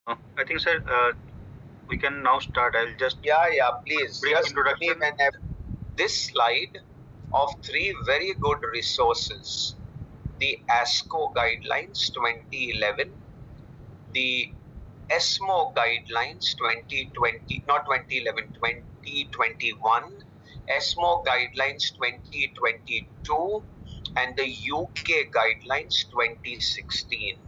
I think, sir, we can now start. I'll just Please. brief Just introduction. this slide of three very good resources: the ASCO guidelines 2011, the ESMO guidelines 2020, not 2011, 2021, ESMO guidelines 2022, and the UK guidelines 2016.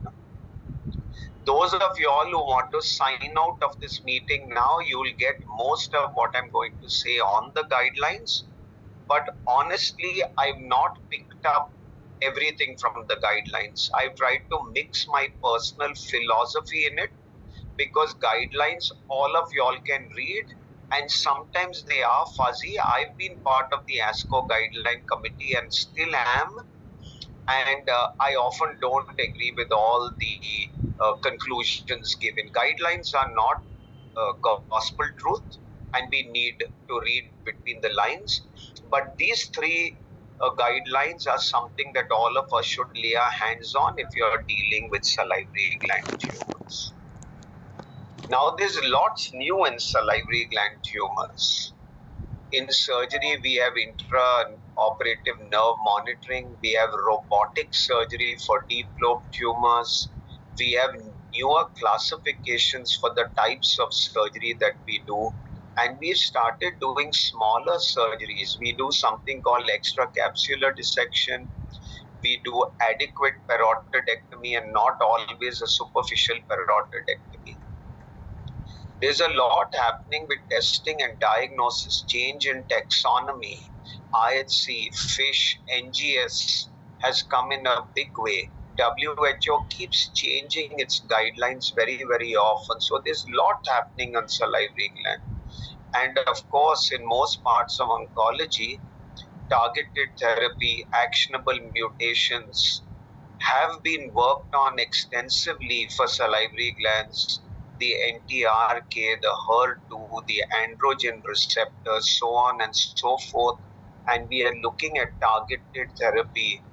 Those of you all who want to sign out of this meeting now, you will get most of what I'm going to say on the guidelines. But honestly, I've not picked up everything from the guidelines. I've tried to mix my personal philosophy in it, because guidelines all of y'all can read, and sometimes they are fuzzy. I've been part of the ASCO guideline committee and still am, and I often don't agree with all the conclusions given. Guidelines are not gospel truth, and we need to read between the lines. But these three guidelines are something that all of us should lay our hands on if you are dealing with salivary gland tumors. Now, there's lots new in salivary gland tumors. In surgery, we have intra-operative nerve monitoring. We have robotic surgery for deep lobe tumors. We have newer classifications for the types of surgery that we do. And we started doing smaller surgeries. We do something called extracapsular dissection. We do adequate parotidectomy and not always a superficial parotidectomy. There's a lot happening with testing and diagnosis, change in taxonomy. IHC, FISH, NGS has come in a big way. WHO keeps changing its guidelines very, very often. So there's a lot happening on salivary gland. And of course, in most parts of oncology, targeted therapy, actionable mutations have been worked on extensively for salivary glands, the NTRK, the HER2, the androgen receptors, so on and so forth. And we are looking at targeted therapy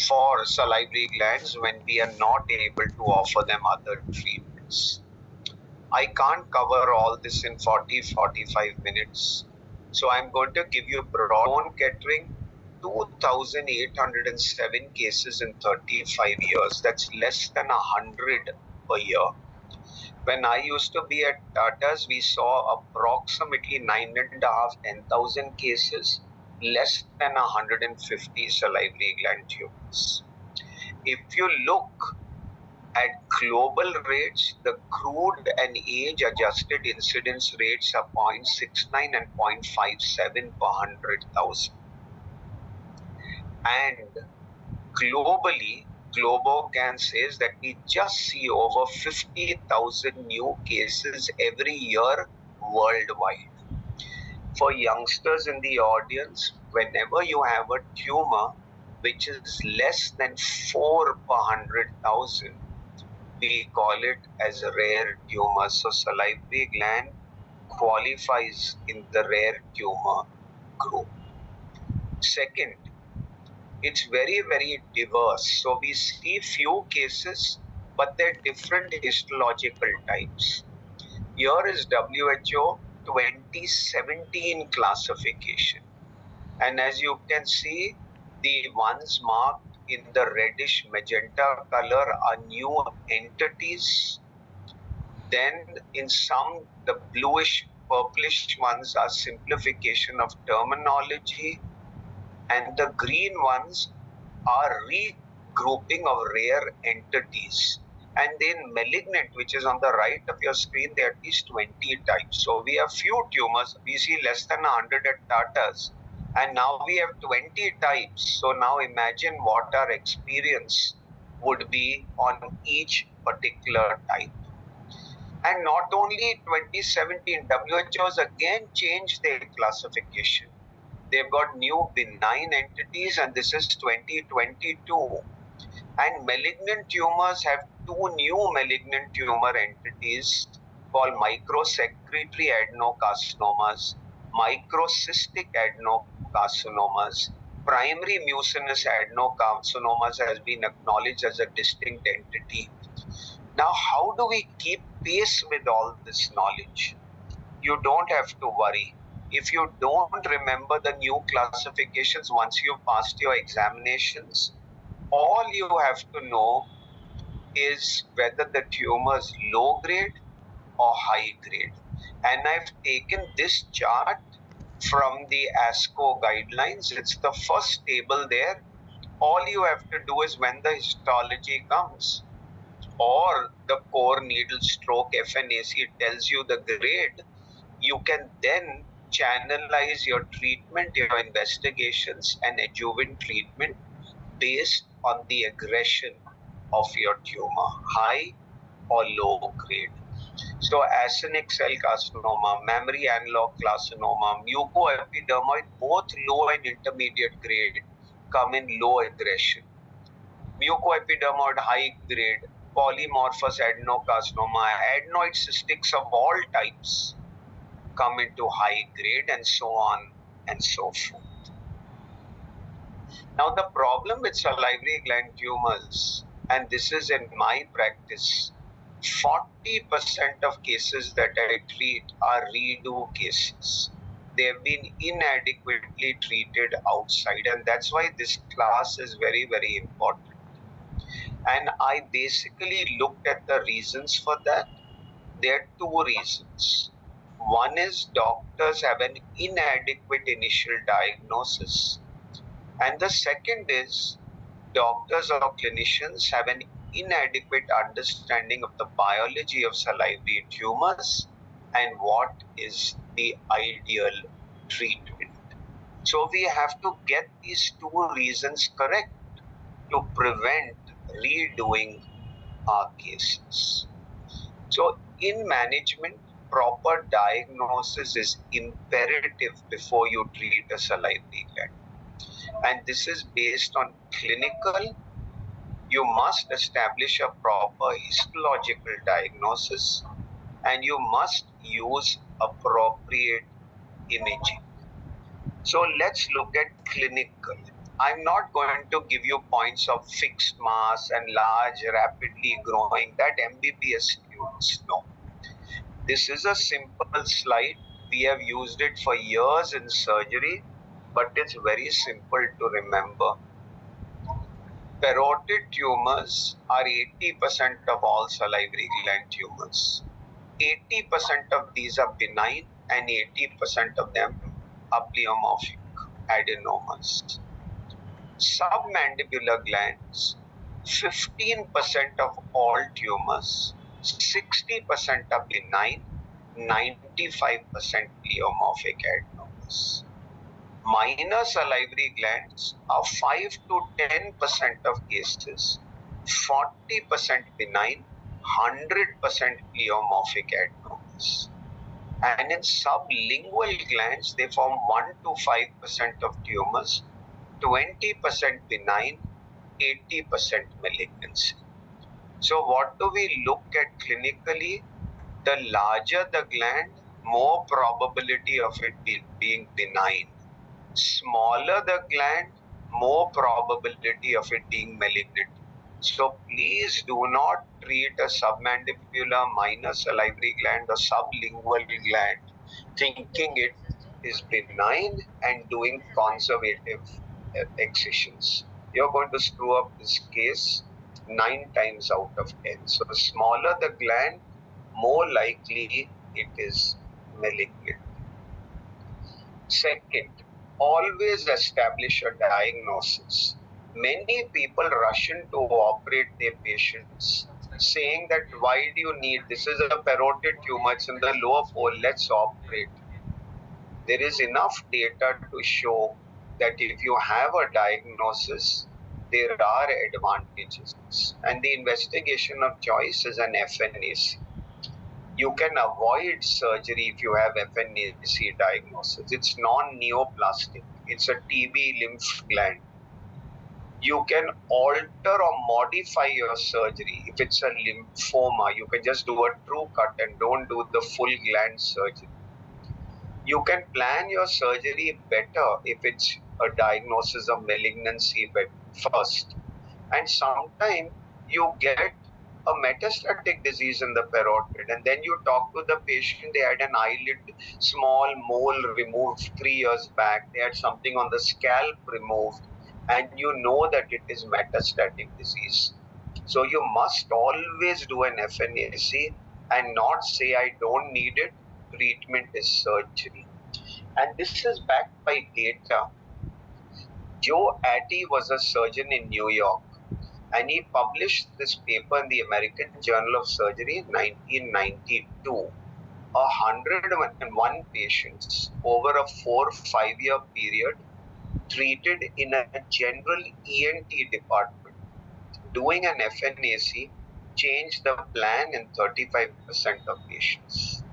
for salivary glands when we are not able to offer them other treatments. I can't cover all this in 40-45 minutes. So I'm going to give you a broad bone catering. 2,807 cases in 35 years. That's less than 100 per year. When I used to be at Tata's, we saw approximately 9,500, 10,000 cases, less than 150 salivary gland tumors. If you look at global rates, the crude and age adjusted incidence rates are 0.69 and 0.57 per 100,000. And globally, Globocan says that we just see over 50,000 new cases every year worldwide. For youngsters in the audience, whenever you have a tumor which is less than 4 per 100,000, we call it as a rare tumor. So salivary gland qualifies in the rare tumor group. Second, it's very, very diverse. So we see few cases, but they're different histological types. Here is WHO 2017 classification. And as you can see, the ones marked in the reddish magenta color are new entities. Then in some, the bluish purplish ones are simplification of terminology, and the green ones are regrouping of rare entities. And then malignant, which is on the right of your screen, there are at least 20 types. So we have few tumors. We see less than 100 at Tata's. And now we have 20 types. So now imagine what our experience would be on each particular type. And not only 2017, WHO has again changed their classification. They've got new benign entities, and this is 2022. And malignant tumors have two new malignant tumor entities called microsecretory adenocarcinomas, microcystic adenocarcinomas. Primary mucinous adenocarcinomas has been acknowledged as a distinct entity. Now, how do we keep pace with all this knowledge? You don't have to worry. If you don't remember the new classifications once you've passed your examinations, all you have to know is whether the tumor is low grade or high grade. And I've taken this chart from the ASCO guidelines. It's the first table there. All you have to do is when the histology comes or the core needle stroke FNAC tells you the grade, you can then channelize your treatment, your investigations, and adjuvant treatment based on the aggression of your tumor, high or low grade. So actinic cell carcinoma, mammary analog carcinoma, mucoepidermoid, both low and intermediate grade come in low aggression. Mucoepidermoid high grade, polymorphous adenocarcinoma, adenoid cystics of all types come into high grade, and so on and so forth. Now the problem with salivary gland tumors, and this is in my practice, 40% of cases that I treat are redo cases. They have been inadequately treated outside, and that's why this class is very, very important. And I basically looked at the reasons for that. There are two reasons. One is doctors have an inadequate initial diagnosis, and the second is doctors or clinicians have an inadequate understanding of the biology of salivary tumors and what is the ideal treatment. So we have to get these two reasons correct to prevent redoing our cases. So in management, proper diagnosis is imperative before you treat a salivary gland. And this is based on clinical. You must establish a proper histological diagnosis, and you must use appropriate imaging. So let's look at clinical. I'm not going to give you points of fixed mass and large, rapidly growing, that MBBS students know. This is a simple slide. We have used it for years in surgery, but it's very simple to remember. Parotid tumors are 80% of all salivary gland tumors. 80% of these are benign and 80% of them are pleomorphic adenomas. Submandibular glands, 15% of all tumors, 60% are benign, 95% pleomorphic adenomas. Minor salivary glands are 5 to 10% of cases, 40% benign, 100% pleomorphic adenomas. And in sublingual glands, they form 1 to 5% of tumors, 20% benign, 80% malignancy. So what do we look at clinically? The larger the gland, more probability of it being benign. Smaller the gland, more probability of it being malignant. So please do not treat a submandibular minor salivary gland or sublingual gland thinking it is benign and doing conservative excisions. You're going to screw up this case 9 times out of 10. So the smaller the gland, more likely it is malignant. Second, always establish a diagnosis. Many people rush in to operate their patients saying that why do you need, this is a parotid tumor, it's in the lower pole, let's operate. There is enough data to show that if you have a diagnosis, there are advantages. And the investigation of choice is an FNAC. You can avoid surgery if you have FNAC diagnosis. It's non-neoplastic. It's a TB lymph gland. You can alter or modify your surgery. If it's a lymphoma, you can just do a true cut and don't do the full gland surgery. You can plan your surgery better if it's a diagnosis of malignancy first. And sometimes you get a metastatic disease in the parotid, and then you talk to the patient, they had an eyelid, small mole removed 3 years back, they had something on the scalp removed, and you know that it is metastatic disease. So you must always do an FNAC and not say, I don't need it, treatment is surgery. And this is backed by data. Joe Atty was a surgeon in New York, and he published this paper in the American Journal of Surgery in 1992. 101 patients over a 4-5 year period treated in a general ENT department. Doing an FNAC changed the plan in 35% of patients.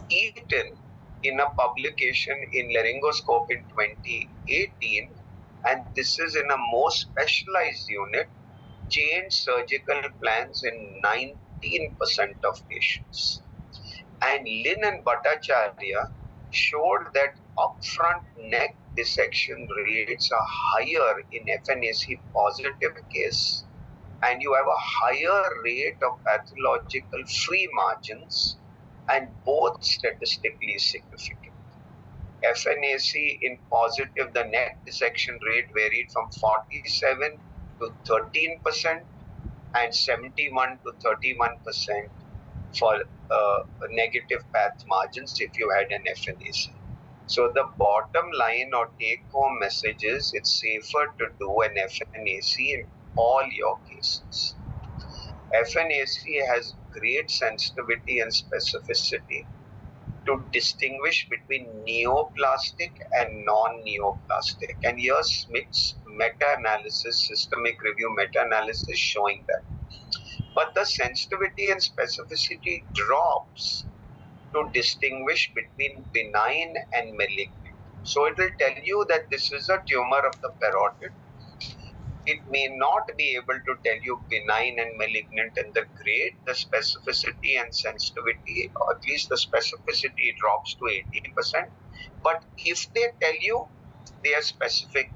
Eaton, in a publication in Laryngoscope in 2018, and this is in a more specialized unit, changed surgical plans in 19% of patients. And Lin and Bhattacharya showed that upfront neck dissection rates are higher in FNAC positive case, and you have a higher rate of pathological free margins, and both statistically significant. FNAC in positive, the neck dissection rate varied from 47 to 13% and 71 to 31% for negative path margins if you had an FNAC. So the bottom line or take home message is it's safer to do an FNAC in all your cases. FNAC has great sensitivity and specificity to distinguish between neoplastic and non-neoplastic. And here Smith's meta-analysis, systemic review meta-analysis showing that. But the sensitivity and specificity drops to distinguish between benign and malignant. So it will tell you that this is a tumor of the parotid. It may not be able to tell you benign and malignant in the grade. The specificity and sensitivity, or at least the specificity, drops to 80%. But if they tell you, they are specific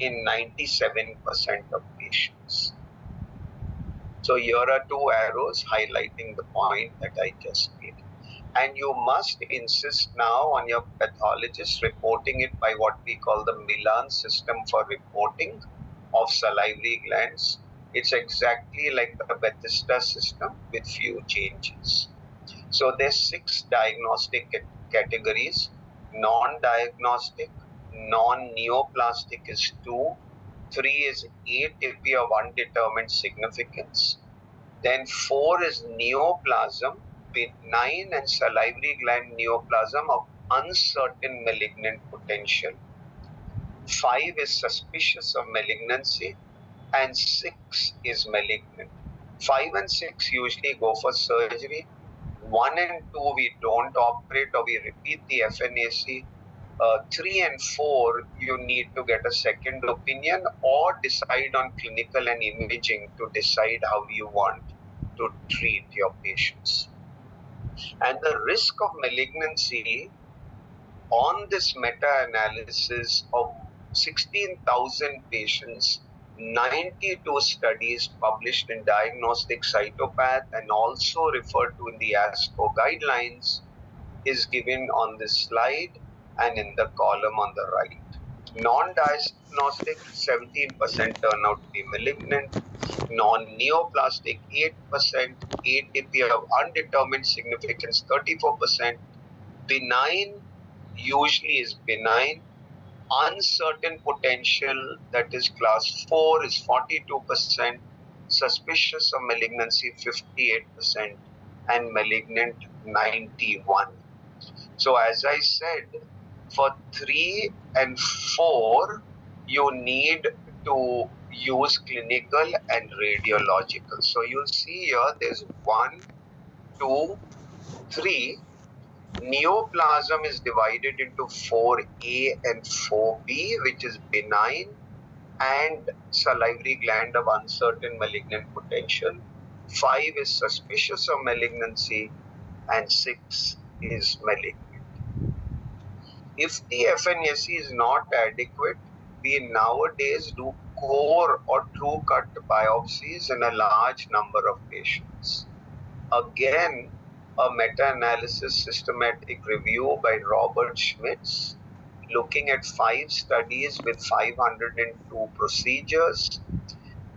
in 97% of patients. So here are two arrows highlighting the point that I just made. And you must insist now on your pathologist reporting it by what we call the Milan system for reporting of salivary glands. It's exactly like the Bethesda system with few changes. So there's 6 diagnostic categories. Non-diagnostic, non-neoplastic is 2, 3 is atypia of undetermined significance. Then 4 is neoplasm, benign and salivary gland neoplasm of uncertain malignant potential. 5 is suspicious of malignancy, and 6 is malignant. 5 and 6 usually go for surgery. 1 and 2 we don't operate or we repeat the FNAC. 3 and 4 you need to get a second opinion or decide on clinical and imaging to decide how you want to treat your patients. And the risk of malignancy on this meta-analysis of 16,000 patients, 92 studies published in Diagnostic Cytopath and also referred to in the ASCO guidelines, is given on this slide and in the column on the right. Non-diagnostic, 17% turn out to be malignant. Non-neoplastic, 8%. Atypia of undetermined significance, 34%. Benign usually is benign. Uncertain potential, that is class 4, is 42%. Suspicious of malignancy, 58%. And malignant, 91%. So as I said, for 3 and 4, you need to use clinical and radiological. So you'll see here there's 1, 2, 3. Neoplasm is divided into 4A and 4B, which is benign and salivary gland of uncertain malignant potential. 5 is suspicious of malignancy, and 6 is malignant. If the FNAC is not adequate, we nowadays do core or true cut biopsies in a large number of patients. Again, a meta-analysis systematic review by Robert Schmitz, looking at 5 studies with 502 procedures.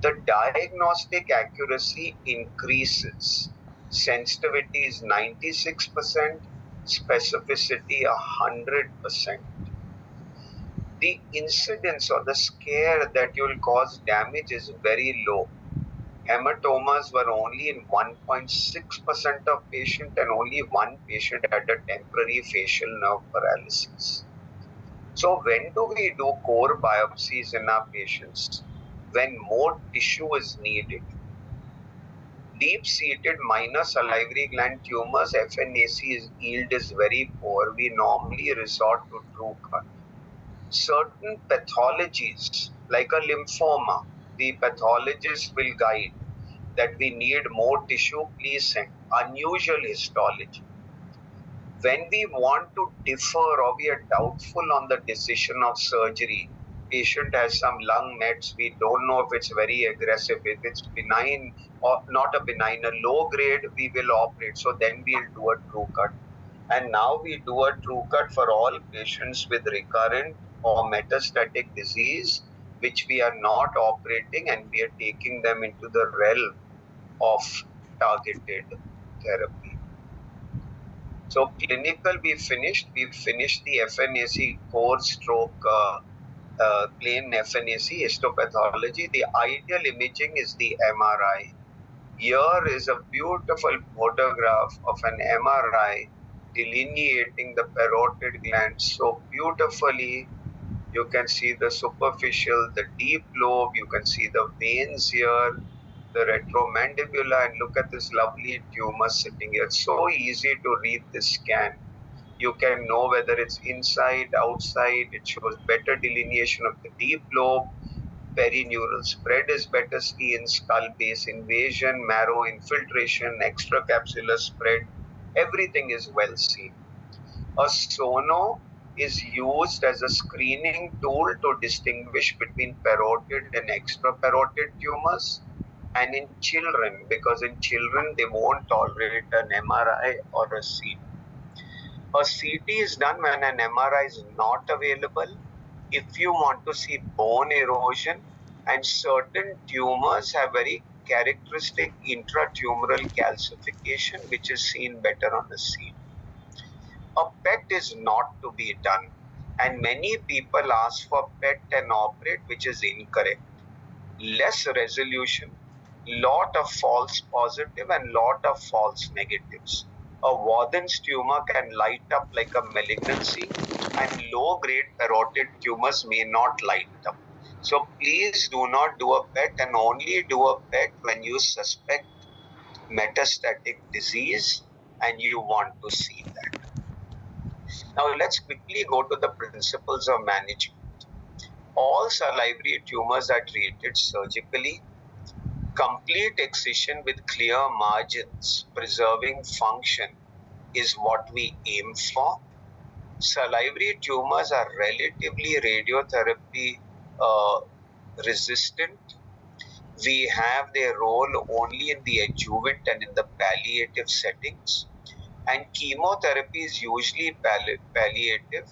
The diagnostic accuracy increases. Sensitivity is 96%, specificity 100%. The incidence or the scare that you'll cause damage is very low. Hematomas were only in 1.6% of patients, and only one patient had a temporary facial nerve paralysis. So when do we do core biopsies in our patients? When more tissue is needed. Deep-seated minor salivary gland tumors, FNAC yield is very poor. We normally resort to true cut. Certain pathologies, like a lymphoma, the pathologist will guide that we need more tissue, please send unusual histology. When we want to differ or we are doubtful on the decision of surgery, patient has some lung mets, we don't know if it's very aggressive, if it's benign or not a benign, a low grade, we will operate. So then we'll do a true cut. And now we do a true cut for all patients with recurrent or metastatic disease, which we are not operating, and we are taking them into the realm of targeted therapy. So clinical, we finished the FNAC core stroke plain FNAC histopathology. The ideal imaging is the MRI. Here is a beautiful photograph of an MRI delineating the parotid gland so beautifully. You can see the superficial, the deep lobe, you can see the veins here, the retromandibular, and look at this lovely tumor sitting here. It's so easy to read this scan. You can know whether it's inside, outside. It shows better delineation of the deep lobe. Perineural spread is better seen, skull base invasion, marrow infiltration, extracapsular spread. Everything is well seen. A sono is used as a screening tool to distinguish between parotid and extraparotid tumors. And in children, because in children they won't tolerate an MRI or a CT. A CT is done when an MRI is not available. If you want to see bone erosion, and certain tumors have very characteristic intratumoral calcification, which is seen better on the CT. A PET is not to be done, and many people ask for PET and operate, which is incorrect. Less resolution, lot of false positive and lot of false negatives. A Wadden's tumor can light up like a malignancy, and low-grade parotid tumors may not light up. So please do not do a PET, and only do a PET when you suspect metastatic disease and you want to see that. Now let's quickly go to the principles of management. All salivary tumors are treated surgically. Complete excision with clear margins, preserving function, is what we aim for. Salivary tumors are relatively radiotherapy resistant. We have their role only in the adjuvant and in the palliative settings. And chemotherapy is usually palliative.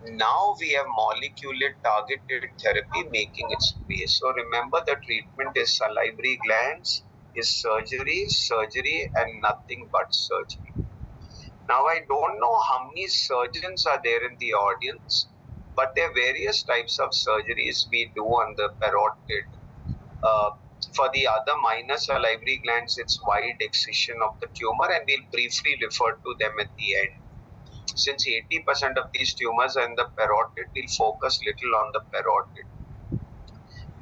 Now we have molecular targeted therapy making its way. So remember, the treatment is salivary glands, is surgery, and nothing but surgery. Now I don't know how many surgeons are there in the audience, but there are various types of surgeries we do on the parotid. For the other minor salivary glands, it's wide excision of the tumor, and we'll briefly refer to them at the end. Since 80% of these tumors are in the parotid, we'll focus little on the parotid.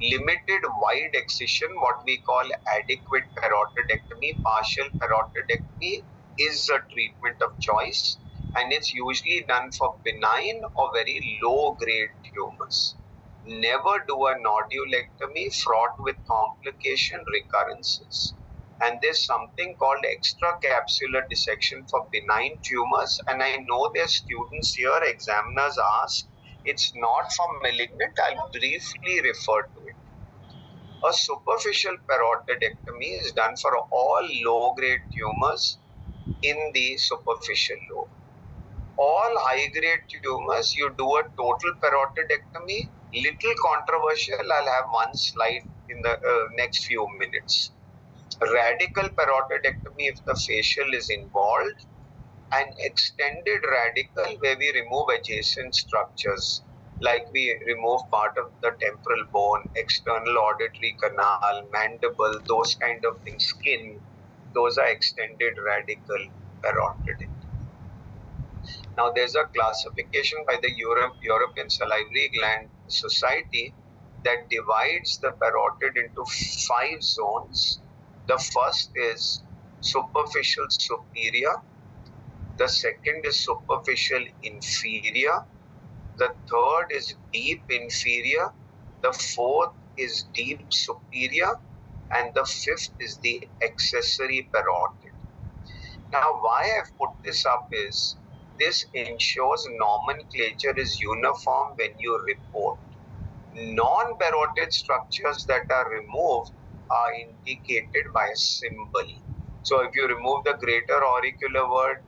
Limited wide excision, what we call adequate parotidectomy, partial parotidectomy, is a treatment of choice, and it's usually done for benign or very low grade tumors. Never do a nodulectomy fraught with complication recurrences. And there's something called extracapsular dissection for benign tumors, and I know there's students here, examiners ask, it's not for malignant. I'll briefly refer to it. A superficial parotidectomy is done for all low-grade tumors in the superficial lobe. All high-grade tumors, you do a total parotidectomy. Little controversial. I'll have one slide in the next few minutes. Radical parotidectomy if the facial is involved, and extended radical where we remove adjacent structures, like we remove part of the temporal bone, external auditory canal, mandible, those kind of things, skin. Those are extended radical parotidectomy. Now, there's a classification by the European Salivary Gland Society that divides the parotid into 5 zones. The first is superficial superior, the second is superficial inferior, the third is deep inferior, the fourth is deep superior, and the fifth is the accessory parotid. Now, why I've put this up is this ensures nomenclature is uniform when you report. Non-parotid structures that are removed are indicated by a symbol. So if you remove the greater auricular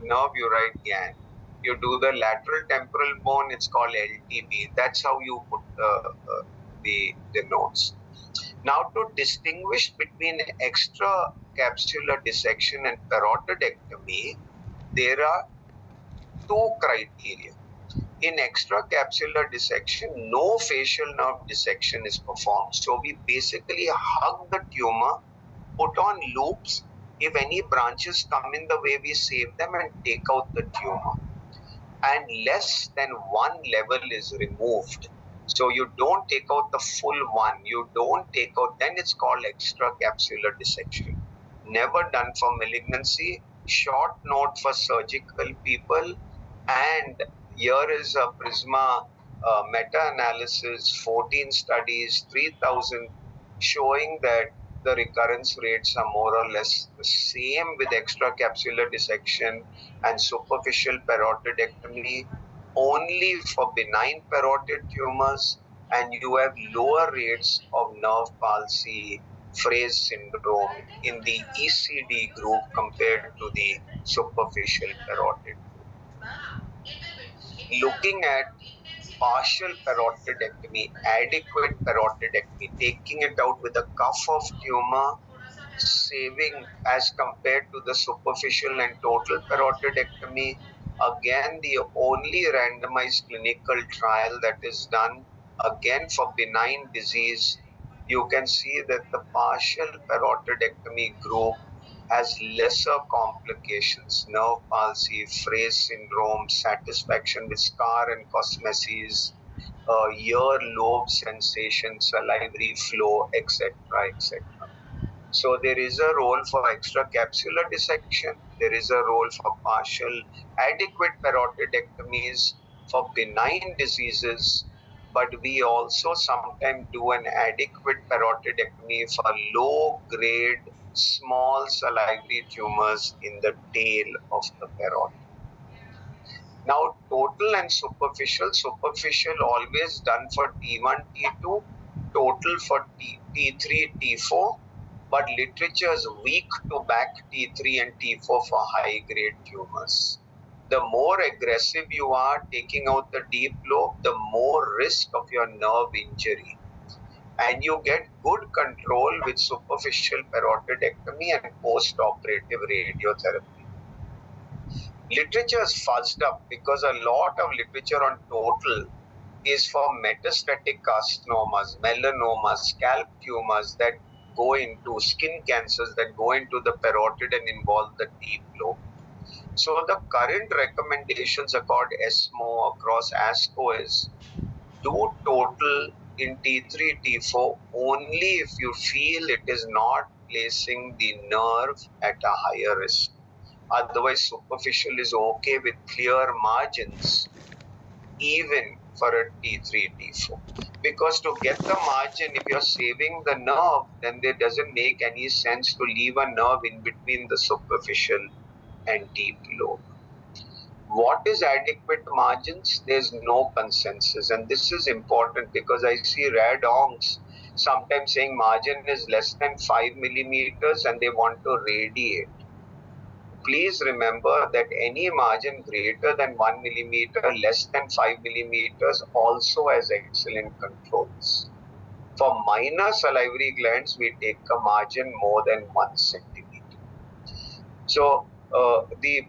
nerve, you write GAN. You do the lateral temporal bone, it's called LTB. That's how you put the notes. Now, to distinguish between extracapsular dissection and parotidectomy, there are 2 criteria. In extracapsular dissection, no facial nerve dissection is performed. So we basically hug the tumor, put on loops. If any branches come in the way, we save them and take out the tumor. And less than 1 level is removed. So you don't take out the full one. You don't take out, then it's called extracapsular dissection. Never done for malignancy. Short note for surgical people. And here is a Prisma meta-analysis, 14 studies, 3,000, showing that the recurrence rates are more or less the same with extracapsular dissection and superficial parotidectomy only for benign parotid tumors, and you have lower rates of nerve palsy, Fraze syndrome in the ECD group compared to the superficial parotid. Looking at partial parotidectomy, adequate parotidectomy, taking it out with a cuff of tumor, saving as compared to the superficial and total parotidectomy. Again, the only randomized clinical trial that is done, again for benign disease, you can see that the partial parotidectomy group has lesser complications, nerve palsy, Fraze syndrome, satisfaction with scar and cosmesis, ear lobe sensation, salivary flow, etc., etc. So there is a role for extracapsular dissection. There is a role for partial adequate parotidectomies for benign diseases, but we also sometimes do an adequate parotidectomy for low-grade small salivary tumors in the tail of the parotid. Now, total and superficial. Superficial always done for T1, T2, total for T3, T4, but literature is weak to back T3 and T4 for high-grade tumors. The more aggressive you are taking out the deep lobe, the more risk of your nerve injury. And you get good control with superficial parotidectomy and post-operative radiotherapy. Literature is fuzzed up because a lot of literature on total is for metastatic carcinomas, melanomas, scalp tumors that go into skin cancers that go into the parotid and involve the deep lobe. So the current recommendations across ESMO, across ASCO is do total in T3, T4 only if you feel it is not placing the nerve at a higher risk. Otherwise, superficial is okay with clear margins, even for a T3, T4. Because to get the margin, if you're saving the nerve, then there doesn't make any sense to leave a nerve in between the superficial and deep lobe. What is adequate margins? There's no consensus. And this is important because I see rad oncs sometimes saying margin is less than 5 millimeters and they want to radiate. Please remember that any margin greater than 1 millimeter, less than 5 millimeters also has excellent controls. For minor salivary glands, we take a margin more than 1 centimeter. So the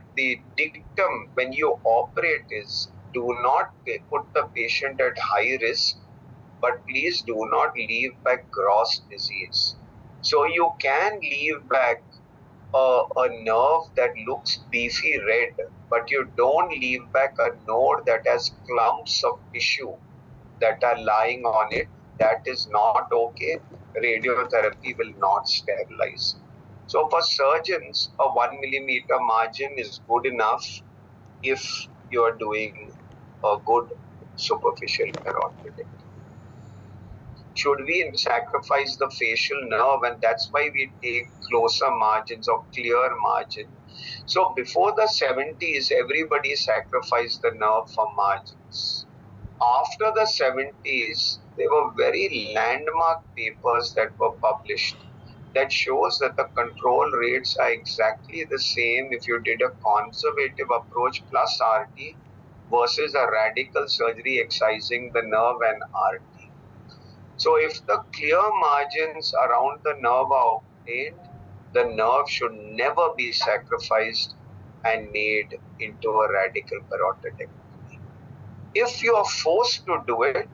dictum when you operate is, do not put the patient at high risk, but please do not leave back gross disease. So you can leave back a nerve that looks beefy red, but you don't leave back a node that has clumps of tissue that are lying on it. That is not okay. Radiotherapy will not sterilize. So for surgeons, a 1 millimeter margin is good enough if you are doing a good superficial carotid. Should we sacrifice the facial nerve? And that's why we take closer margins or clear margin. So before the 70s, everybody sacrificed the nerve for margins. After the 70s, there were very landmark papers that were published that shows that the control rates are exactly the same if you did a conservative approach plus RT versus a radical surgery excising the nerve and RT. So if the clear margins around the nerve are obtained, the nerve should never be sacrificed and made into a radical parotidectomy. If you are forced to do it,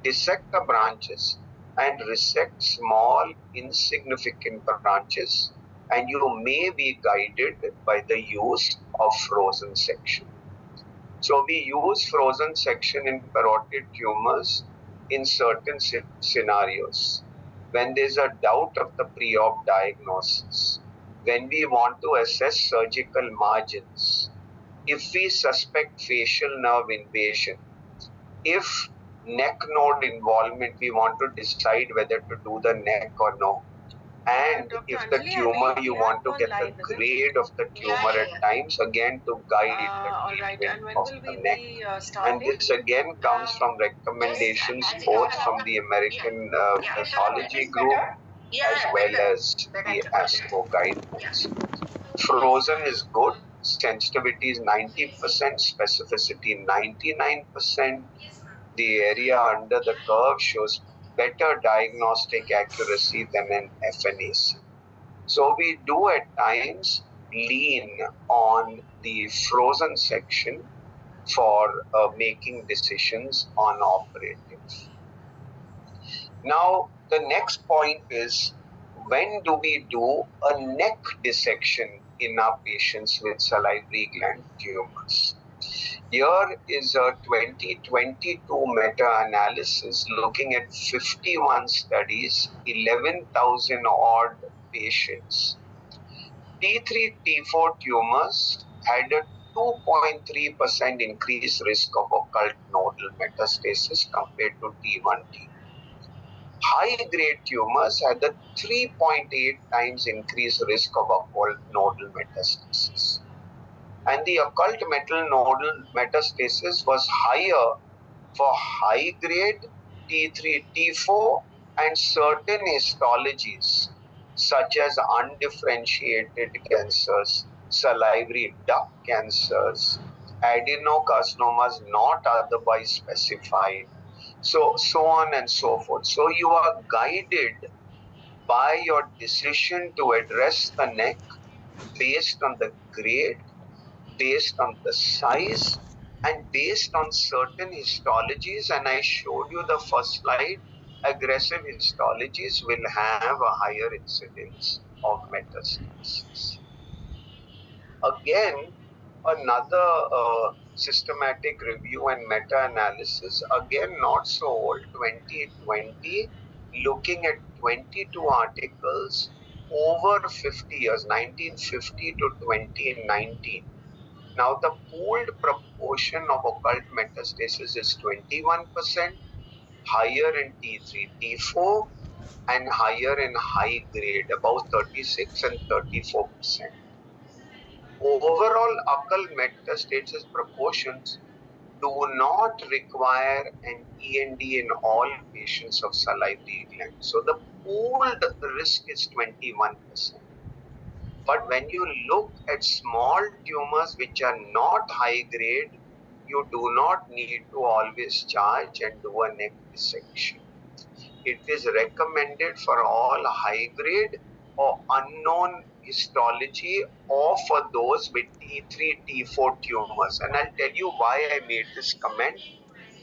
dissect the branches and resect small insignificant branches, and you may be guided by the use of frozen section. So we use frozen section in parotid tumors in certain scenarios. When there's a doubt of the pre-op diagnosis, when we want to assess surgical margins, if we suspect facial nerve invasion, if neck node involvement, we want to decide whether to do the neck or no. And if the tumor, you want to get the grade of the tumor at times, again to guide the treatment of the neck. And this again comes from recommendations both from the American pathology group as well as the ASCO guidelines. Frozen is good, sensitivity is 90%, specificity 99%. The area under the curve shows better diagnostic accuracy than an FNAC. So we do at times lean on the frozen section for making decisions on operative. Now, the next point is, when do we do a neck dissection in our patients with salivary gland tumors? Here is a 2022 meta-analysis looking at 51 studies, 11,000 odd patients. T3, T4 tumors had a 2.3% increased risk of occult nodal metastasis compared to T1, T2. High-grade tumors had a 3.8 times increased risk of occult nodal metastasis. And the occult metal nodal metastasis was higher for high-grade T3, T4 and certain histologies such as undifferentiated cancers, salivary duct cancers, adenocarcinomas not otherwise specified, so on and so forth. So you are guided by your decision to address the neck based on the grade, based on the size, and based on certain histologies. And I showed you the first slide. Aggressive histologies will have a higher incidence of metastasis. Again, another systematic review and meta-analysis, again not so old, 2020, looking at 22 articles over 50 years, 1950 to 2019. Now, the pooled proportion of occult metastasis is 21%, higher in T3, T4, and higher in high grade, about 36 and 34%. Overall occult metastasis proportions do not require an END in all patients of salivary gland. So the pooled risk is 21%. But when you look at small tumors which are not high grade, you do not need to always charge and do a neck dissection. It is recommended for all high grade or unknown histology or for those with T3, T4 tumors. And I'll tell you why I made this comment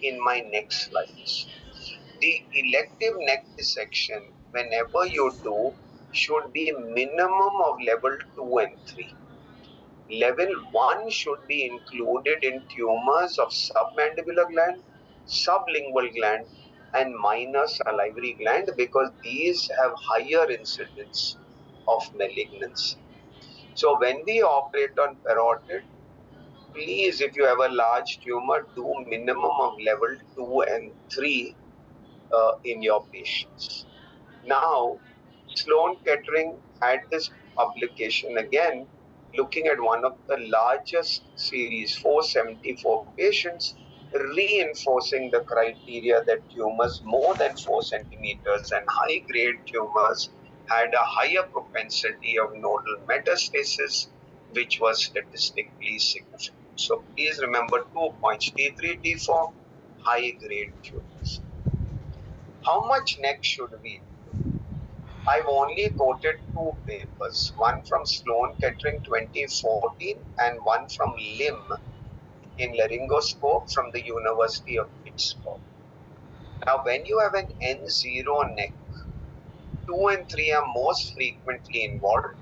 in my next slides. The elective neck dissection, whenever you do, should be minimum of level 2 and 3. Level 1 should be included in tumors of submandibular gland, sublingual gland, and minor salivary gland because these have higher incidence of malignancy. So when we operate on parotid, please, if you have a large tumor, do minimum of level 2 and 3 in your patients. Now, Sloan Kettering had this publication again, looking at one of the largest series, 474 patients, reinforcing the criteria that tumors more than 4 centimeters and high grade tumors had a higher propensity of nodal metastasis, which was statistically significant. So please remember 2 points, T3, T4, high grade tumors. How much neck should we do? I've only quoted 2 papers, one from Sloan Kettering 2014 and one from Lim in laryngoscope from the University of Pittsburgh. Now, when you have an N0 neck, 2 and 3 are most frequently involved.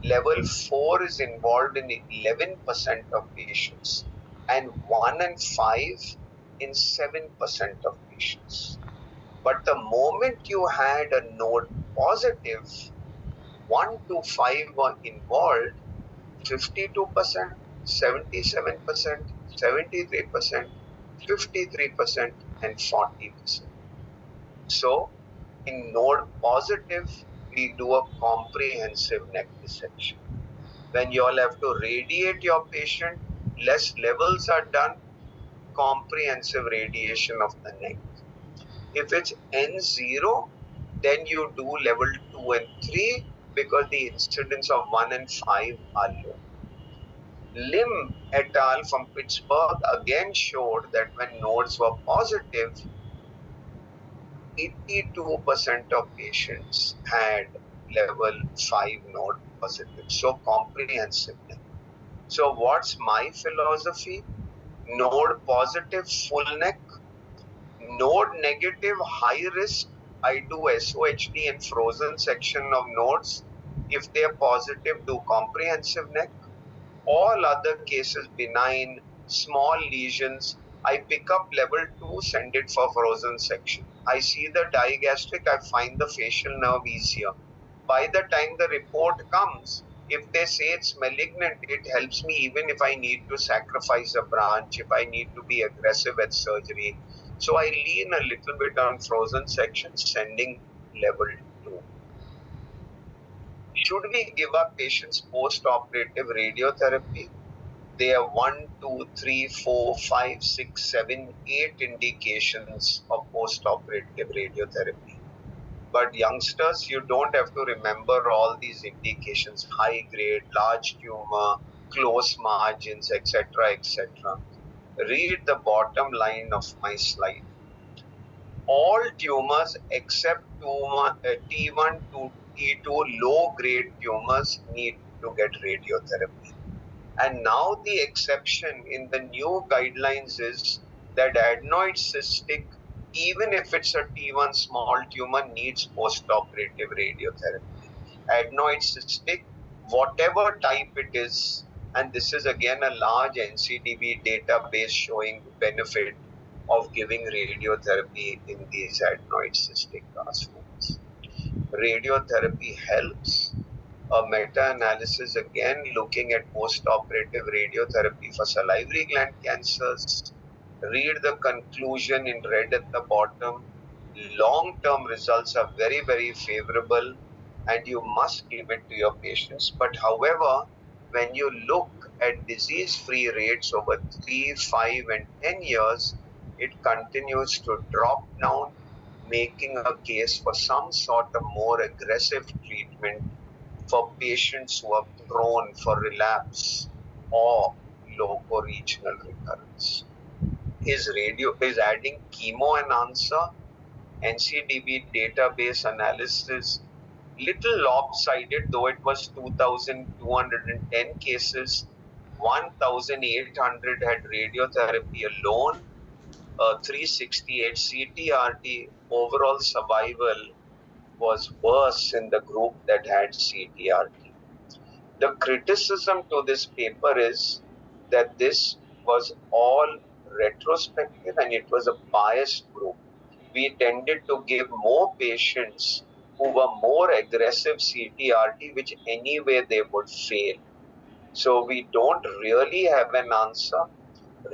Level 4 is involved in 11% of patients, and 1 and 5 in 7% of patients. But the moment you had a node positive, 1 to 5 were involved, 52%, 77%, 73%, 53%, and 40%. So, in node positive, we do a comprehensive neck dissection. When you all have to radiate your patient, less levels are done, comprehensive radiation of the neck. If it's N0, then you do level 2 and 3 because the incidence of 1 and 5 are low. Lim et al. From Pittsburgh again showed that when nodes were positive, 82% of patients had level 5 node positive. So comprehensive. So what's my philosophy? Node positive, full neck. Node negative, high risk, I do SOHD and frozen section of nodes. If they are positive, do comprehensive neck. All other cases benign, small lesions, I pick up level 2, send it for frozen section. I see the digastric, I find the facial nerve easier. By the time the report comes, if they say it's malignant, it helps me even if I need to sacrifice a branch, if I need to be aggressive at surgery. So I lean a little bit on frozen section, sending level 2. Should we give our patients post-operative radiotherapy? There are 1, 2, 3, 4, 5, 6, 7, 8 indications of post-operative radiotherapy. But youngsters, you don't have to remember all these indications, high grade, large tumor, close margins, etc., etc. Read the bottom line of my slide. All tumors except T1 to T2 low grade tumors need to get radiotherapy. And now the exception in the new guidelines is that adenoid cystic, even if it's a T1 small tumor, needs post-operative radiotherapy. Adenoid cystic, whatever type it is, and this is again a large NCDB database showing the benefit of giving radiotherapy in these adenoid cystic carcinomas. Radiotherapy helps. A meta-analysis again looking at post-operative radiotherapy for salivary gland cancers. Read the conclusion in red at the bottom. Long-term results are very, very favorable and you must give it to your patients. But however, when you look at disease-free rates over 3, 5, and 10 years, it continues to drop down, making a case for some sort of more aggressive treatment for patients who are prone for relapse or loco-regional recurrence. Is adding chemo an answer? NCDB database analysis little lopsided, though it was 2,210 cases, 1,800 had radiotherapy alone, 368 CTRT. Overall survival was worse in the group that had CTRT. The criticism to this paper is that this was all retrospective and it was a biased group. We tended to give more patients who were more aggressive CTRT, which anyway they would fail. So we don't really have an answer.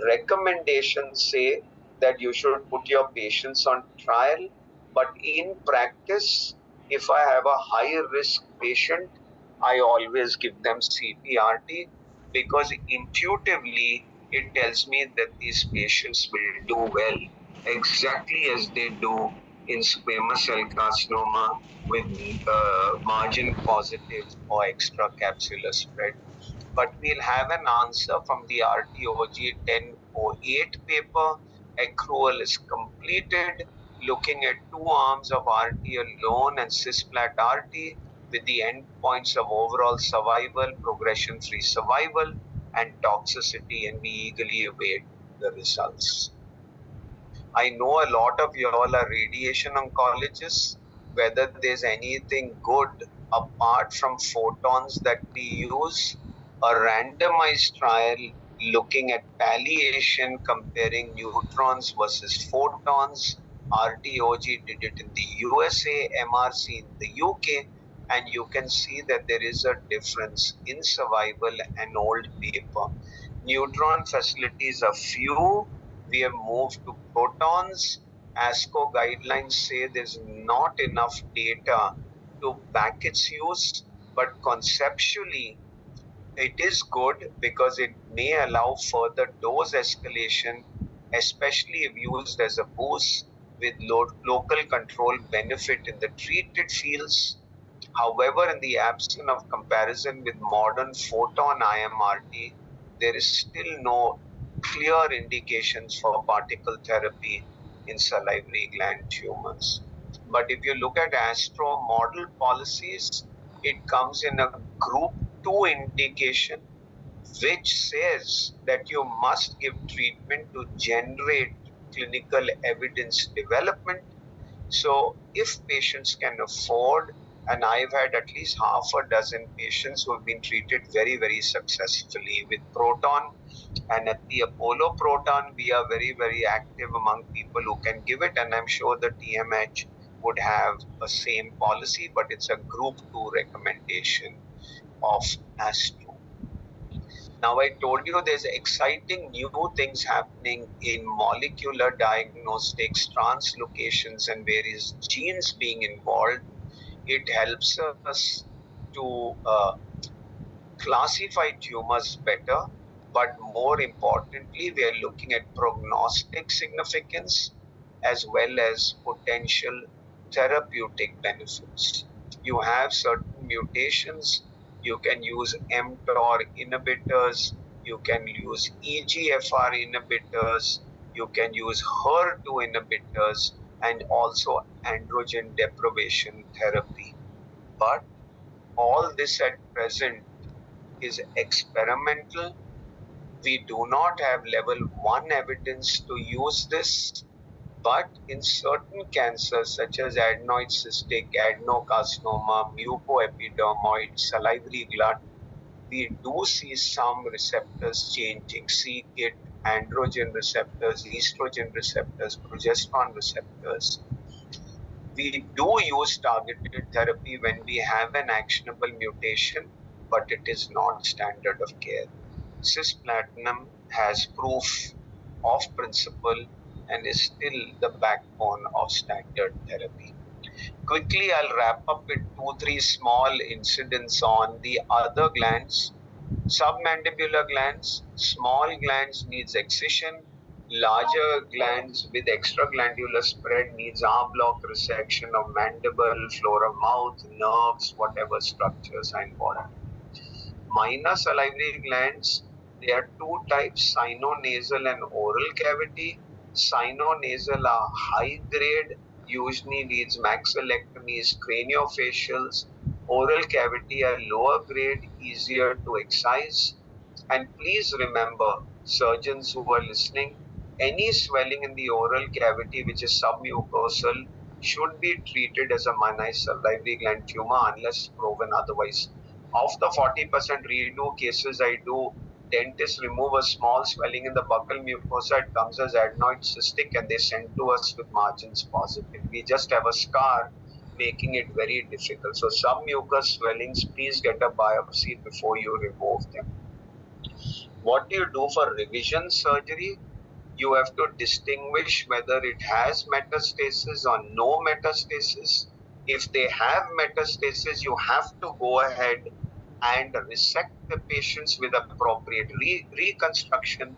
Recommendations say that you should put your patients on trial, but in practice, if I have a high risk patient, I always give them CPRT because intuitively it tells me that these patients will do well, exactly as they do in squamous cell carcinoma with margin positive or extracapsular spread. But we'll have an answer from the RTOG 1008 paper. Accrual is completed, looking at 2 arms of RT alone and cisplat RT with the endpoints of overall survival, progression-free survival, and toxicity, and we eagerly await the results. I know a lot of you all are radiation oncologists. Whether there's anything good apart from photons that we use, a randomized trial looking at palliation comparing neutrons versus photons. RTOG did it in the USA, MRC in the UK, and you can see that there is a difference in survival. An old paper. Neutron facilities are few. We have moved to protons. ASCO guidelines say there's not enough data to back its use, but conceptually it is good because it may allow further dose escalation, especially if used as a boost with local control benefit in the treated fields. However, in the absence of comparison with modern photon IMRT, there is still no clear indications for particle therapy in salivary gland tumors. But if you look at Astro model policies, it comes in a group 2 indication, which says that you must give treatment to generate clinical evidence development. So if patients can afford, and I've had at least half a dozen patients who have been treated very, very successfully with proton, and at the Apollo Proton, we are very, very active among people who can give it, and I'm sure the TMH would have a same policy, but it's a group 2 recommendation of Astro. Now, I told you there's exciting new things happening in molecular diagnostics, translocations, and various genes being involved. It helps us to classify tumors better, but more importantly, we are looking at prognostic significance as well as potential therapeutic benefits. You have certain mutations, you can use mTOR inhibitors, you can use EGFR inhibitors, you can use HER2 inhibitors, and also androgen deprivation therapy. But all this at present is experimental. We do not have level 1 evidence to use this, but in certain cancers such as adenoid cystic, adenocarcinoma, mucoepidermoid, salivary gland, we do see some receptors changing, c-KIT, androgen receptors, estrogen receptors, progesterone receptors. We do use targeted therapy when we have an actionable mutation, but it is not standard of care. Cisplatin has proof of principle and is still the backbone of standard therapy. Quickly, I'll wrap up with 2-3 small incidents on the other glands. Submandibular glands, small glands needs excision. Larger glands with extraglandular spread needs R block resection of mandible, floor of mouth, nerves, whatever structures are involved. Minor salivary glands, there are two types, sinonasal and oral cavity. Sinonasal are high grade, usually needs maxillectomies, craniofacials. Oral cavity are lower grade, easier to excise. And please remember, surgeons who are listening, any swelling in the oral cavity which is submucosal should be treated as a minor salivary gland tumor unless proven otherwise. Of the 40% redo cases I do, dentists remove a small swelling in the buccal mucosa. It comes as adenoid cystic and they send to us with margins positive. We just have a scar, making it very difficult. So some mucous swellings, please get a biopsy before you remove them. What do you do for revision surgery? You have to distinguish whether it has metastasis or no metastasis. If they have metastasis, you have to go ahead and resect the patients with appropriate reconstruction,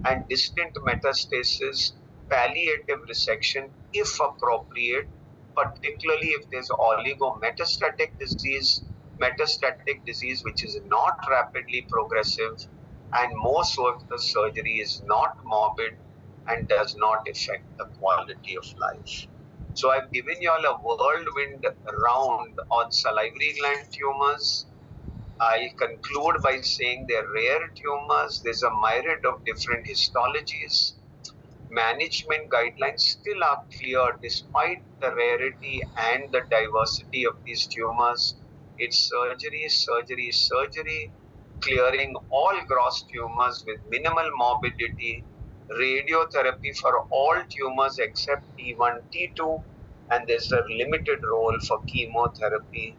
and distant metastasis, palliative resection if appropriate, particularly if there's metastatic disease which is not rapidly progressive, and more so if the surgery is not morbid and does not affect the quality of life. So I've given you all a whirlwind round on salivary gland tumors. I'll conclude by saying they're rare tumors. There's a myriad of different histologies. Management guidelines still are clear despite the rarity and the diversity of these tumors. It's surgery, surgery, surgery, clearing all gross tumors with minimal morbidity, radiotherapy for all tumors except T1, T2, and there's a limited role for chemotherapy.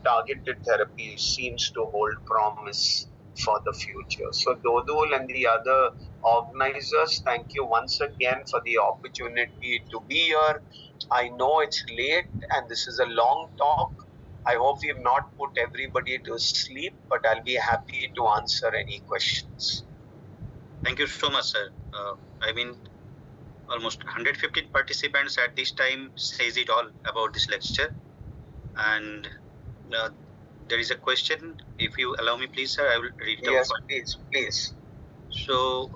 Targeted therapy seems to hold promise for the future. So Dodul and the other organizers, thank you once again for the opportunity to be here. I know it's late and this is a long talk. I hope we've not put everybody to sleep, but I'll be happy to answer any questions. Thank you so much, sir. I mean, almost 115 participants at this time says it all about this lecture. And there is a question. If you allow me, please, sir, I will read it out. Yes, please. So,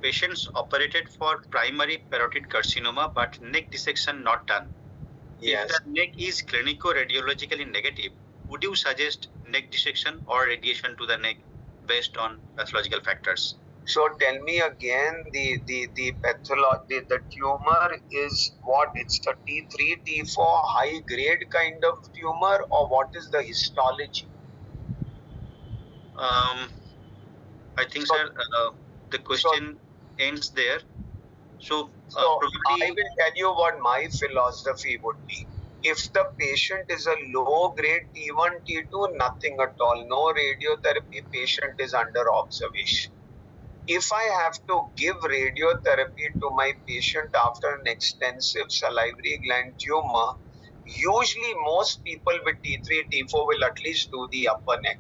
patients operated for primary parotid carcinoma, but neck dissection not done. Yes. If the neck is clinico-radiologically negative, would you suggest neck dissection or radiation to the neck based on pathological factors? So tell me again, the tumor is what? It's a T3, T4 high grade kind of tumor, or what is the histology? I think, sir, the question ends there. So probably I will tell you what my philosophy would be. If the patient is a low grade T1, T2, nothing at all, no radiotherapy, patient is under observation. If I have to give radiotherapy to my patient after an extensive salivary gland tumor, usually most people with T3, T4 will at least do the upper neck.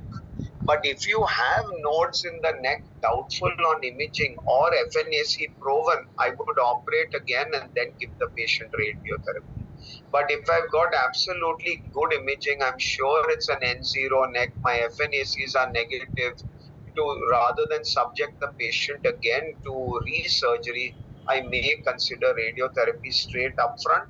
But if you have nodes in the neck, doubtful on imaging or FNAC proven, I would operate again and then give the patient radiotherapy. But if I've got absolutely good imaging, I'm sure it's an N0 neck, my FNACs are negative, rather than subject the patient again to re-surgery, I may consider radiotherapy straight up front.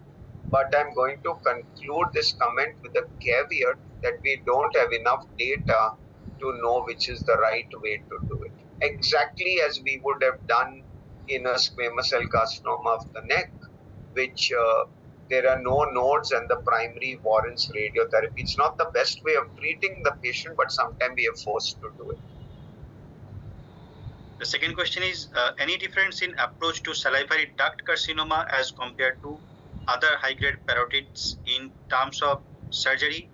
But I'm going to conclude this comment with a caveat that we don't have enough data to know which is the right way to do it. Exactly as we would have done in a squamous cell carcinoma of the neck, which there are no nodes and the primary warrants radiotherapy. It's not the best way of treating the patient, but sometimes we are forced to do it. The second question is, any difference in approach to salivary duct carcinoma as compared to other high-grade parotids in terms of surgery,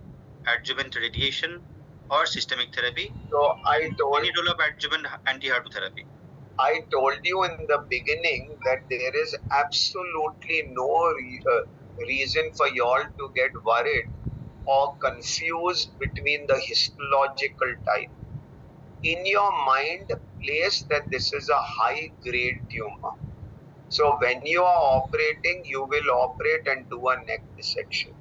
adjuvant radiation, or systemic therapy? So I told any role of adjuvant anti-HER2 therapy? I told you in the beginning that there is absolutely no reason for y'all to get worried or confused between the histological type. in your mind, place that this is a high grade tumor. So when you are operating, you will operate and do a neck dissection.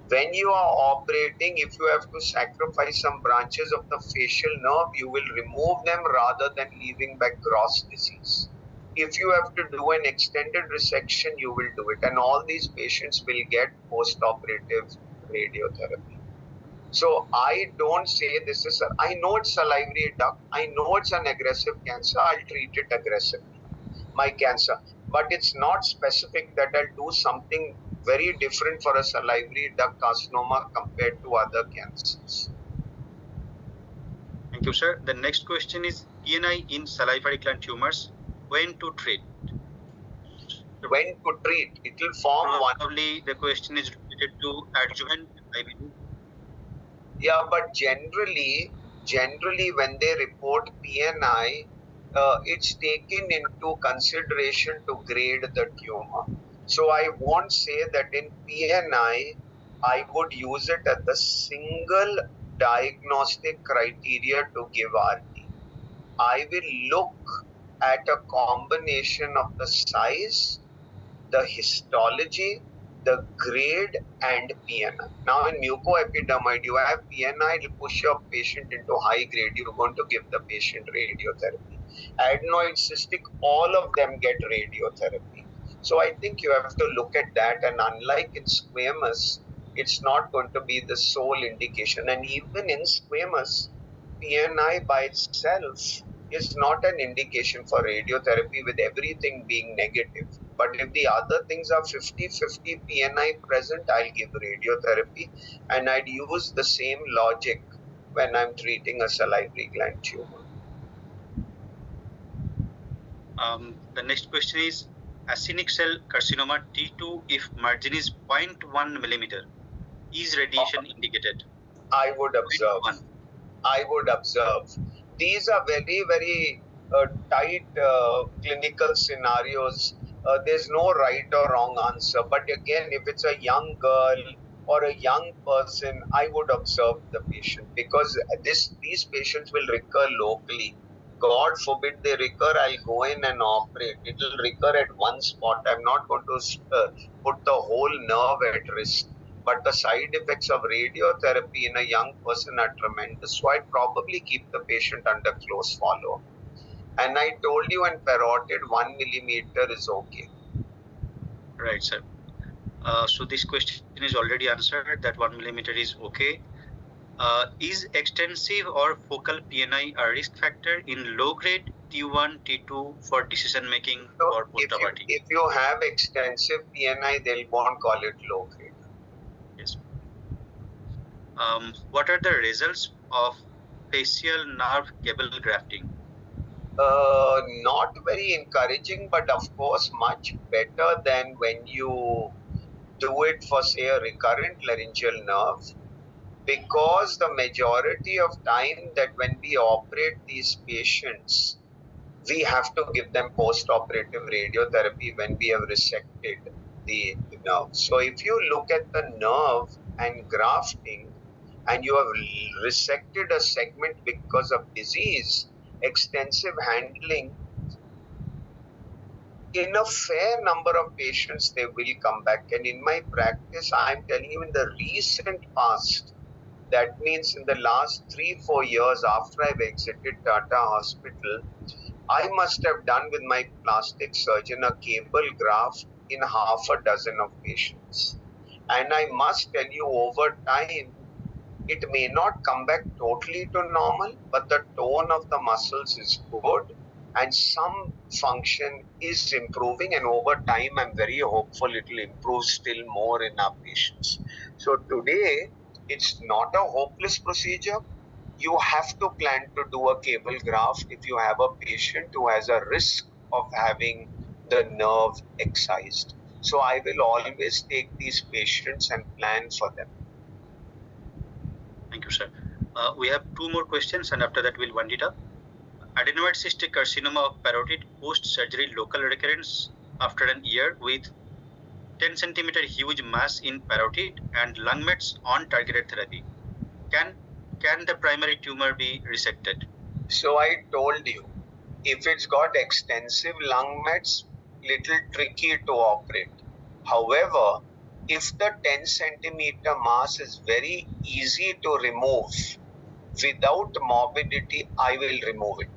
When you are operating, if you have to sacrifice some branches of the facial nerve, you will remove them rather than leaving back gross disease. If you have to do an extended resection, you will do it. And all these patients will get post-operative radiotherapy. So I don't say this is, I know it's salivary duct, I know it's an aggressive cancer, I'll treat it aggressively, my cancer. But it's not specific that I'll do something very different for a salivary duct carcinoma compared to other cancers. Thank you, sir. The next question is PNI in salivary gland tumors. When to treat? When to treat? It will form one. Probably the question is related to adjuvant, I believe. Yeah, but generally when they report PNI, it's taken into consideration to grade the tumor. So I won't say that in PNI, I would use it as the single diagnostic criteria to give RT. I will look at a combination of the size, the histology, the grade, and PNI. Now, in mucoepidermoid, you have PNI, it will push your patient into high grade. You're going to give the patient radiotherapy. Adenoid, cystic, all of them get radiotherapy. So I think you have to look at that. And unlike in squamous, it's not going to be the sole indication. And even in squamous, PNI by itself is not an indication for radiotherapy with everything being negative. But if the other things are 50-50 PNI present, I'll give radiotherapy, and I'd use the same logic when I'm treating a salivary gland tumor. The next question is actinic cell carcinoma T2 if margin is 0.1 millimeter. Is radiation indicated? I would observe. I would observe. These are very, very tight clinical scenarios. There's no right or wrong answer. But again, if it's a young girl or a young person, I would observe the patient, because these patients will recur locally. God forbid they recur, I'll go in and operate. It will recur at one spot. I'm not going to put the whole nerve at risk. But the side effects of radiotherapy in a young person are tremendous. So I'd probably keep the patient under close follow-up. And I told you in parotid, 1 millimeter is okay. Right, sir. So this question is already answered that 1 millimeter is okay. Is extensive or focal PNI a risk factor in low-grade T1, T2 for decision-making or post-operative? If you have extensive PNI, they won't call it low-grade. Yes. What are the results of facial nerve cable grafting? Not very encouraging, but of course much better than when you do it for, say, a recurrent laryngeal nerve, because the majority of time that when we operate these patients, we have to give them post-operative radiotherapy when we have resected the nerve. So if you look at the nerve and grafting, and you have resected a segment because of disease, extensive handling, in a fair number of patients, they will come back. And in my practice, I'm telling you, in the recent past, that means in the last 3-4 years after I've exited Tata Hospital, I must have done with my plastic surgeon a cable graft in half a dozen of patients. And I must tell you, over time, it may not come back totally to normal, but the tone of the muscles is good and some function is improving. And over time, I'm very hopeful it will improve still more in our patients. So today, it's not a hopeless procedure. You have to plan to do a cable graft if you have a patient who has a risk of having the nerve excised. So I will always take these patients and plan for them. Thank you, sir. We have 2 more questions, and after that we'll wind it up. Adenoid cystic carcinoma of parotid post-surgery local recurrence after an year with 10 centimeter huge mass in parotid and lung mets on targeted therapy. Can the primary tumor be resected? So I told you, if it's got extensive lung mets, little tricky to operate. However, if the 10 centimeter mass is very easy to remove without morbidity, I will remove it.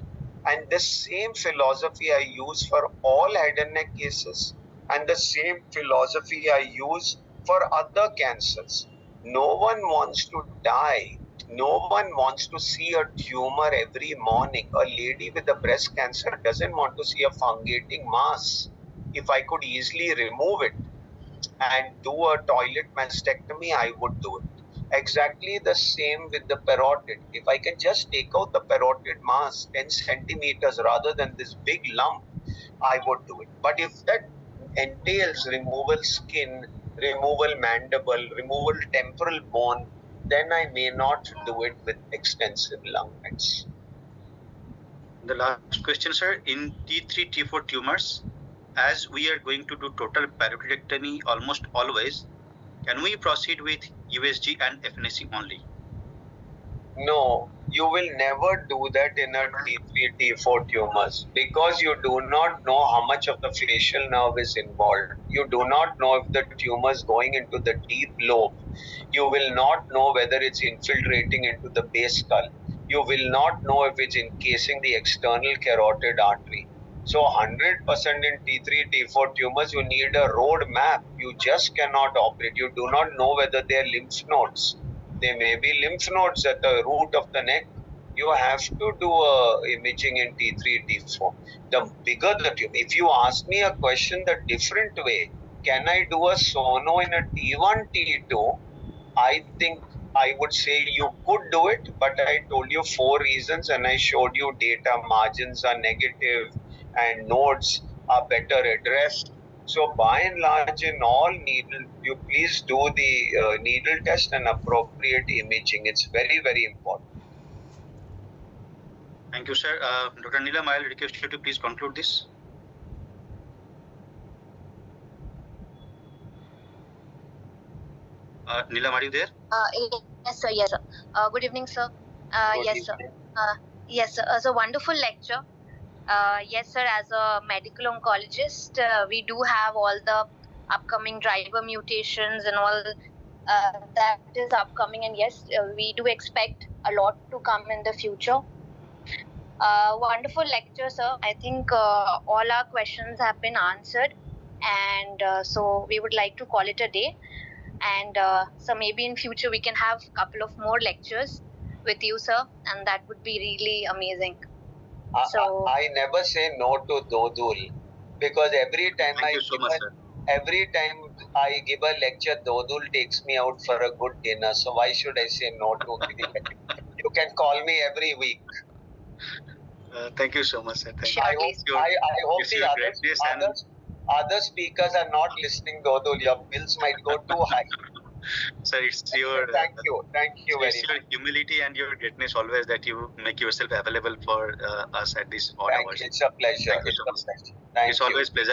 And the same philosophy I use for all head and neck cases, and the same philosophy I use for other cancers. No one wants to die. No one wants to see a tumor every morning. A lady with a breast cancer doesn't want to see a fungating mass. If I could easily remove it and do a toilet mastectomy, I would do it. Exactly the same with the parotid. If I can just take out the parotid mass 10 centimeters rather than this big lump, I would do it. But if that entails removal skin, removal mandible, removal temporal bone, then I may not do it with extensive lung mets. The last question, sir. In T3, T4 tumors, as we are going to do total parotidectomy almost always, can we proceed with USG and FNAC only? No, you will never do that in a T3, T4 tumors because you do not know how much of the facial nerve is involved. You do not know if the tumor is going into the deep lobe. You will not know whether it's infiltrating into the base skull. You will not know if it's encasing the external carotid artery. So 100% in T3, T4 tumors, you need a road map. You just cannot operate. You do not know whether they are lymph nodes. They may be lymph nodes at the root of the neck. You have to do imaging in T3, T4. The bigger the tumor. If you ask me a question the different way, can I do a sono in a T1, T2? I think I would say you could do it, but I told you 4 reasons and I showed you data. Margins are negative and nodes are better addressed. So by and large, in all needle, you please do the needle test and appropriate imaging. It's very, very important. Thank you, sir. Dr. Neelam, I'll request you to please conclude this. Neelam, are you there? Yes, sir. Yes, sir. Good evening, sir. Yes, sir. Yes, sir. It's a wonderful lecture. Yes, sir. As a medical oncologist, we do have all the upcoming driver mutations and all that is upcoming, and yes, we do expect a lot to come in the future. Wonderful lecture, sir. I think all our questions have been answered, and so we would like to call it a day. And so maybe in future we can have a couple of more lectures with you, sir, and that would be really amazing. I never say no to Dodul because every time every time I give a lecture, Dodul takes me out for a good dinner. So why should I say no to him? You can call me every week. Thank you so much, sir. I hope the other speakers are not listening, Dodul. Your bills might go too high. Sir, it's your thank you very much. It's your humility and your greatness always that you make yourself available for us at this odd hours. It's a pleasure. Thank you so much. It's always pleasure.